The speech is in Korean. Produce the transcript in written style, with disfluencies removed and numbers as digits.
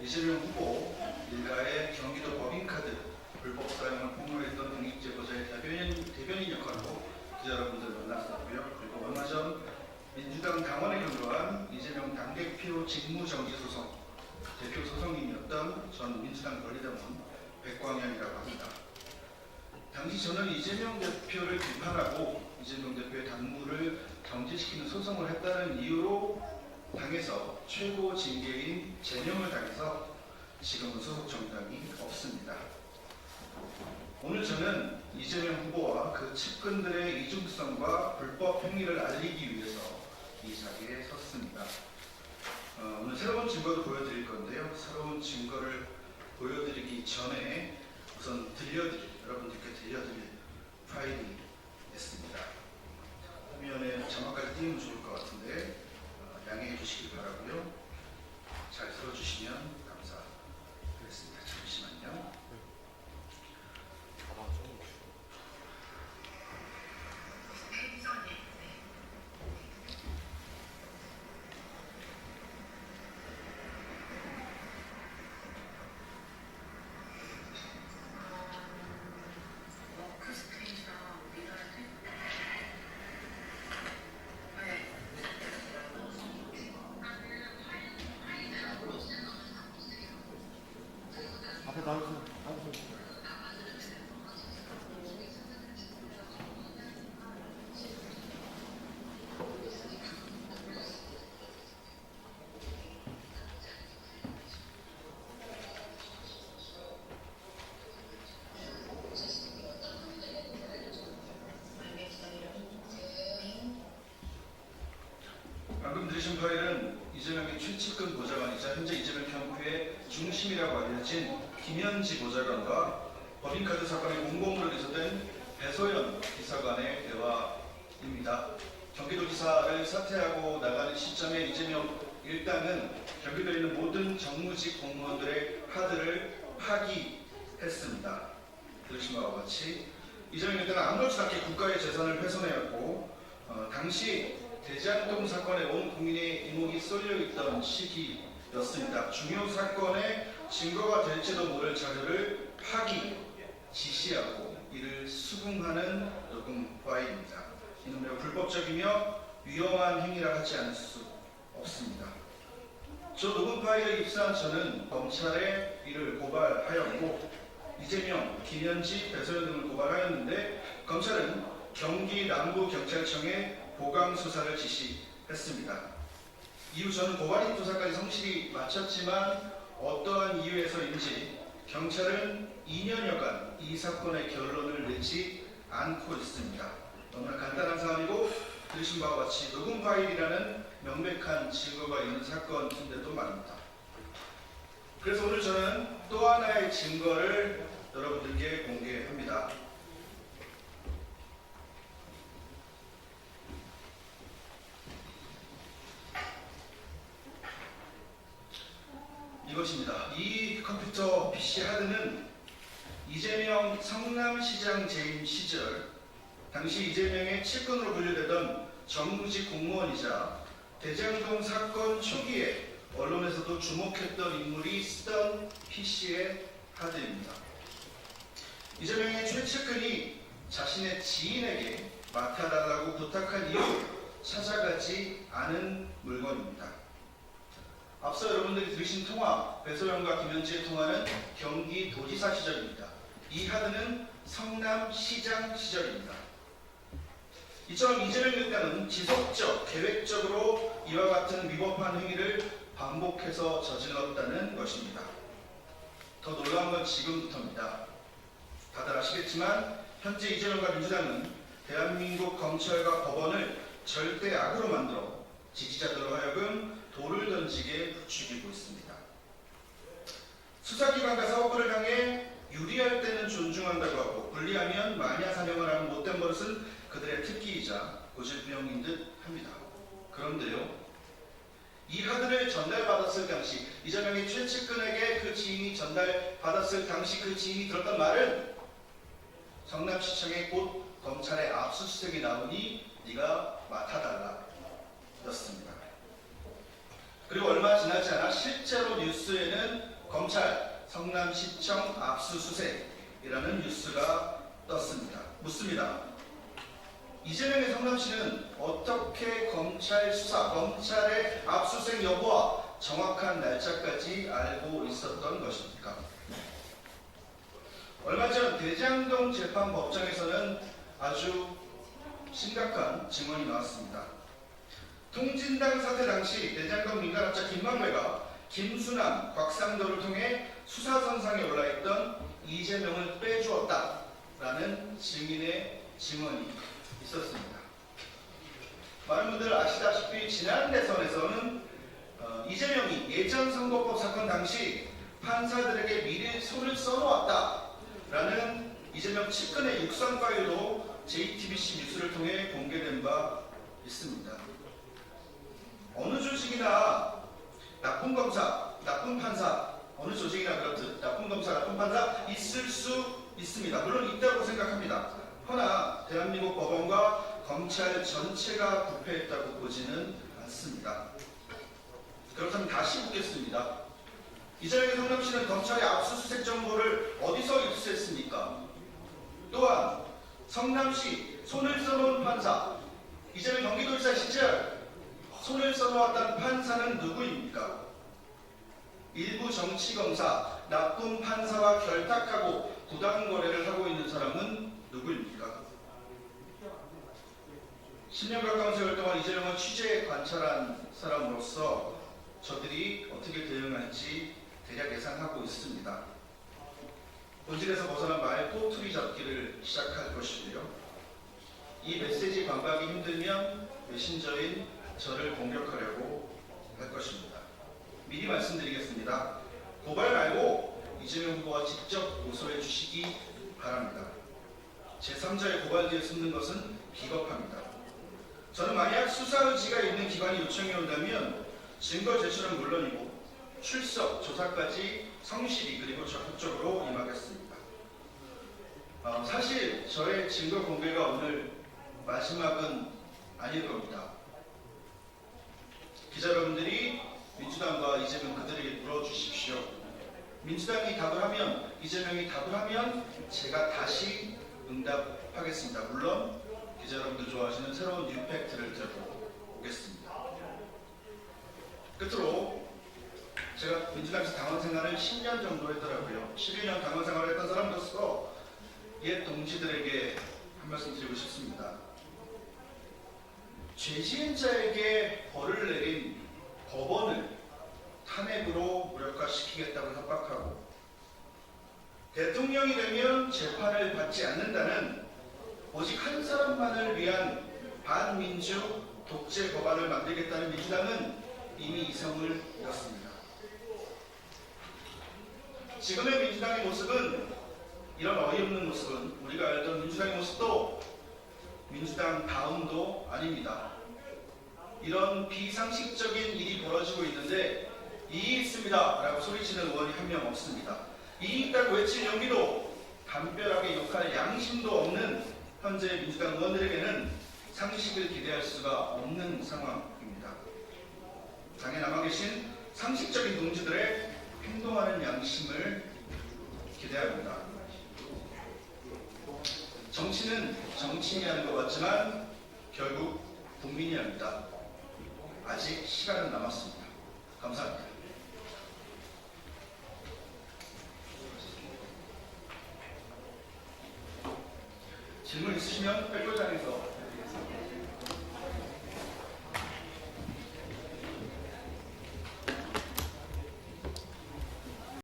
이재명 후보 일가의 경기도 법인카드 불법 사용을 폭로했던 공익제보자의 대변인 역할로 기자 여러분들 만났었고요. 그리고 얼마 전 민주당 당원에 경로한 이재명 당대표 직무정지 소송 대표 소송인이었던 전 민주당 권리당원 백광현이라고 합니다. 당시 저는 이재명 대표를 비판하고 이재명 대표의 당무를 정지시키는 소송을 했다는 이유로 당에서 최고 징계인 제명을 당해서 지금은 소속 정당이 없습니다. 오늘 저는 이재명 후보와 그 측근들의 이중성과 불법 행위를 알리기 위해서 이 자리에 섰습니다. 오늘 새로운 증거도 보여드릴 건데요. 새로운 증거를 보여드리기 전에 우선 여러분들께 들려드릴 파일이 있습니다. 화면에 자막까지 띄우면 좋을 것 같은데 양해해 주시기 바라고요. 잘 들어주시면 감사하겠습니다. 잠시만요. 앞에 나오세요. 방금 들으신 파일은 이재명의 최측근 보좌관이자 현재 이재명 캠프의 중심이라고 알려진 김현지 보좌관과 법인카드 사건의 공범으로 기소된 배소연 비서관의 대화입니다. 경기도지사를 사퇴하고 나가는 시점에 이재명 일당은 경기도에 있는 모든 정무직 공무원들의 카드를 파기했습니다. 들으신 바와 같이 이재명 일당은 아무렇지도 않게 국가의 재산을 훼손해왔고 당시 대장동 사건에 온 국민의 이목이 쏠려있던 시기였습니다. 중요 사건의 증거가 될지도 모를 자료를 파기, 지시하고 이를 수긍하는 녹음 파일입니다. 이는 매우 불법적이며 위험한 행위라 하지 않을 수 없습니다. 저 녹음 파일을 입수한 저는 검찰에 이를 고발하였고 이재명, 김현지, 배소연 등을 고발하였는데 검찰은 경기 남부경찰청에 보강 수사를 지시했습니다. 이후 저는 고발인 조사까지 성실히 마쳤지만 어떠한 이유에서인지 경찰은 2년여간 이 사건의 결론을 내지 않고 있습니다. 너무나 간단한 사안이고 들으신 바와 같이 녹음 파일이라는 명백한 증거가 있는 사건인데도 말입니다. 그래서 오늘 저는 또 하나의 증거를 여러분들께 공개합니다. 이것입니다. 이 컴퓨터 PC 하드는 이재명 성남시장 재임 시절 당시 이재명의 측근으로 분류되던 정무직 공무원이자 대장동 사건 초기에 언론에서도 주목했던 인물이 쓰던 PC의 하드입니다. 이재명의 최측근이 자신의 지인에게 맡아달라고 부탁한 이후 찾아가지 않은 물건입니다. 앞서 여러분들이 들으신 통화, 배소연과 김현지의 통화는 경기도지사 시절입니다. 이 하드는 성남시장 시절입니다. 이처럼 이재명 일당은 지속적, 계획적으로 이와 같은 위법한 행위를 반복해서 저질렀다는 것입니다. 더 놀라운 건 지금부터입니다. 다들 아시겠지만 현재 이재명과 민주당은 대한민국 검찰과 법원을 절대 악으로 만들어 지지자들로 하여금 돌을 던지게 부추기고 있습니다. 수사기관과 사법부를 향해 유리할 때는 존중한다고 하고 불리하면 마녀 사냥을 하는 못된 버릇은 그들의 특기이자 고질병인 듯 합니다. 그런데요, 이 하드를 전달받았을 당시 이재명의 최측근에게 그 지인이 전달받았을 당시 그 지인이 들었던 말은 성남시청에 곧 검찰의 압수수색이 나오니 네가 맡아달라 였습니다. 그리고 얼마 지나지 않아 실제로 뉴스에는 검찰 성남시청 압수수색이라는 뉴스가 떴습니다. 묻습니다. 이재명의 성남시는 어떻게 검찰 수사, 검찰의 압수수색 여부와 정확한 날짜까지 알고 있었던 것입니까? 얼마 전 대장동 재판법정에서는 아주 심각한 증언이 나왔습니다. 통진당 사태 당시 대장동 민간업자 김만배가 김수남, 곽상도를 통해 수사선상에 올라있던 이재명을 빼주었다라는 증인의 증언이 있었습니다. 많은 분들 아시다시피 지난 대선에서는 이재명이 예전 선거법 사건 당시 판사들에게 미리 손을 써놓았다라는 이재명 측근의 육성 파일도 JTBC 뉴스를 통해 공개된 바 있습니다. 어느 조직이나 나쁜 검사, 나쁜 판사, 어느 조직이나 그렇듯 나쁜 검사, 나쁜 판사 있을 수 있습니다. 물론 있다고 생각합니다. 허나 대한민국 법원과 검찰 전체가 부패했다고 보지는 않습니다. 그렇다면 다시 묻겠습니다. 이재명의 성남시는 검찰의 압수수색 정보를 어디서 입수했습니까? 또한 성남시 손을 써놓은 판사, 이재명 경기도지사 시절 손을 써놓았던 판사는 누구입니까? 일부 정치검사, 나쁜 판사와 결탁하고 부당거래를 하고 있는 사람은 누구입니까? 10년 가까운 세월 동안 이재명을 취재 관찰한 사람으로서 저들이 어떻게 대응할지 대략 예상하고 있습니다. 본질에서 벗어난 말 꼬투리 잡기를 시작할 것이고요. 이 메시지 반박이 힘들면 메신저인 저를 공격하려고 할 것입니다. 미리 말씀드리겠습니다. 고발 말고 이재명 후보가 직접 고소해 주시기 바랍니다. 제3자의 고발 뒤에 숨는 것은 비겁합니다. 저는 만약 수사 의지가 있는 기관이 요청이 온다면 증거 제출은 물론이고 출석, 조사까지 성실히 그리고 적극적으로 임하겠습니다. 사실 저의 증거 공개가 오늘 마지막은 아닐 겁니다. 기자 여러분들이 민주당과 이재명 그들에게 물어주십시오. 민주당이 답을 하면, 이재명이 답을 하면 제가 다시 응답하겠습니다. 물론 기자 여러분들 좋아하시는 새로운 뉴팩트를 들고 오겠습니다. 끝으로 제가 민주당에서 당원 생활을 10년 정도 했더라고요. 12년 당원 생활을 했던 사람으로서 옛 동지들에게 한 말씀 드리고 싶습니다. 죄지은 자에게 벌을 내린 법원을 탄핵으로 무력화시키겠다고 협박하고 대통령이 되면 재판을 받지 않는다는 오직 한 사람만을 위한 반민주 독재 법안을 만들겠다는 민주당은 이미 이성을 잃었습니다. 지금의 민주당의 모습은, 이런 어이없는 모습은 우리가 알던 민주당의 모습도 민주당 다음도 아닙니다. 이런 비상식적인 일이 벌어지고 있는데 이의 있습니다 라고 소리치는 의원이 한 명 없습니다. 이의 있다고 외칠 용기도, 담벼락에 욕할 양심도 없는 현재 민주당 의원들에게는 상식을 기대할 수가 없는 상황입니다. 당에 남아계신 상식적인 동지들의 행동하는 양심을 기대합니다. 정치는 정치인이 하는 것 같지만 결국 국민이 합니다. 아직 시간은 남았습니다. 감사합니다. 질문 있으시면 별도장에서 드리겠습니다.